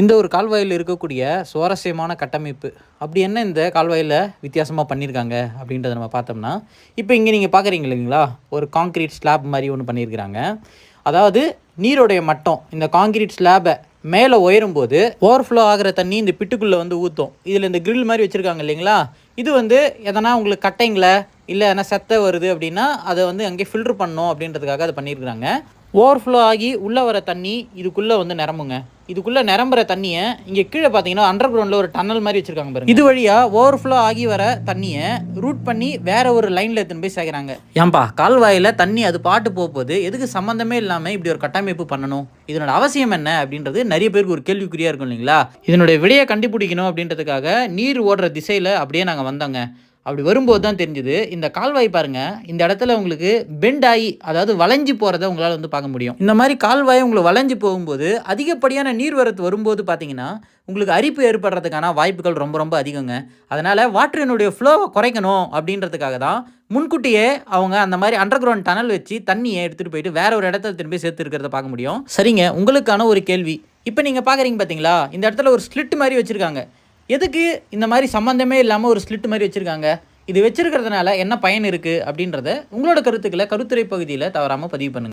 இந்த ஒரு கால்வாயில் இருக்கக்கூடிய சுவாரஸ்யமான கட்டமைப்பு அப்படி என்ன இந்த கால்வாயில் வித்தியாசமாக பண்ணியிருக்காங்க அப்படின்றத நம்ம பார்த்தோம்னா, இப்போ இங்கே நீங்கள் பார்க்குறீங்க இல்லைங்களா, ஒரு காங்க்ரீட் ஸ்லாப் மாதிரி ஒன்று பண்ணியிருக்கிறாங்க. அதாவது நீருடைய மட்டம் இந்த காங்க்ரீட் ஸ்லாபை மேலே உயரும்போது ஓவர்ஃப்ளோ ஆகிற தண்ணி இந்த பிட்டுக்குள்ளே வந்து ஊற்றும். இதில் இந்த கிரில் மாதிரி வச்சுருக்காங்க இல்லைங்களா, இது வந்து எதனா உங்களுக்கு கட்டைங்களை இல்லை எதனா செத்தை வருது அப்படின்னா அதை வந்து அங்கே ஃபில்ட்ரு பண்ணணும் அப்படின்றதுக்காக அதை பண்ணியிருக்கிறாங்க. ஓவர்ஃப்ளோ ஆகி உள்ளே வர தண்ணி இதுக்குள்ளே வந்து நிரம்புங்க. இதுக்குள்ளே நிரம்புற தண்ணியை இங்கே கீழே பார்த்தீங்கன்னா அண்டர் கிரவுண்டில் ஒரு டன்னல் மாதிரி வச்சுருக்காங்க பாருங்க. இது வழியாக ஓவர்ஃப்ளோ ஆகி வர தண்ணியை ரூட் பண்ணி வேற ஒரு லைனில் எடுத்துன்னு போய் சேர்க்குறாங்க. ஏன்பா கால்வாயில் தண்ணி அது பாட்டு போகும்போது எதுக்கு சம்மந்தமே இல்லாமல் இப்படி ஒரு கட்டமைப்பு பண்ணணும், இதனோட அவசியம் என்ன அப்படின்றது நிறைய பேருக்கு ஒரு கேள்விக்குறியாக இருக்கும் இல்லைங்களா. இதனுடைய விடையை கண்டுபிடிக்கணும் அப்படின்றதுக்காக நீர் ஓடுற திசையில் அப்படியே நாங்கள் வந்தோங்க. அப்படி வரும்போது தான் தெரிஞ்சுது, இந்த கால்வாய் பாருங்கள், இந்த இடத்துல உங்களுக்கு பெண்ட் ஆகி அதாவது வளைஞ்சி போகிறத உங்களால் வந்து பார்க்க முடியும். இந்த மாதிரி கால்வாய் உங்களுக்கு வளைஞ்சி போகும்போது அதிகப்படியான நீர்வரத்து வரும்போது பார்த்தீங்கன்னா உங்களுக்கு அரிப்பு ஏற்படுறதுக்கான வாய்ப்புகள் ரொம்ப ரொம்ப அதிகங்க. அதனால் வாட்டரினுடைய ஃப்ளோவை குறைக்கணும் அப்படின்றதுக்காக தான் முன்கூட்டியே அவங்க அந்த மாதிரி அண்டர் கிரவுண்ட் டனல் வச்சு தண்ணியை எடுத்துகிட்டு போயிட்டு வேற ஒரு இடத்துல திரும்பி சேர்த்து இருக்கிறத பார்க்க முடியும். சரிங்க, உங்களுக்கான ஒரு கேள்வி. இப்போ நீங்கள் பார்க்குறீங்க பார்த்தீங்களா, இந்த இடத்துல ஒரு ஸ்லிட் மாதிரி வச்சுருக்காங்க. எதுக்கு இந்த மாதிரி சம்மந்தமே இல்லாமல் ஒரு ஸ்லிட் மாதிரி வச்சுருக்காங்க? இது வச்சுருக்கிறதுனால என்ன பயன் இருக்குது அப்படின்றத உங்களோட கருத்துக்களை கருத்துரை பகுதியில் தவறாமல் பதிவு பண்ணுங்கள்.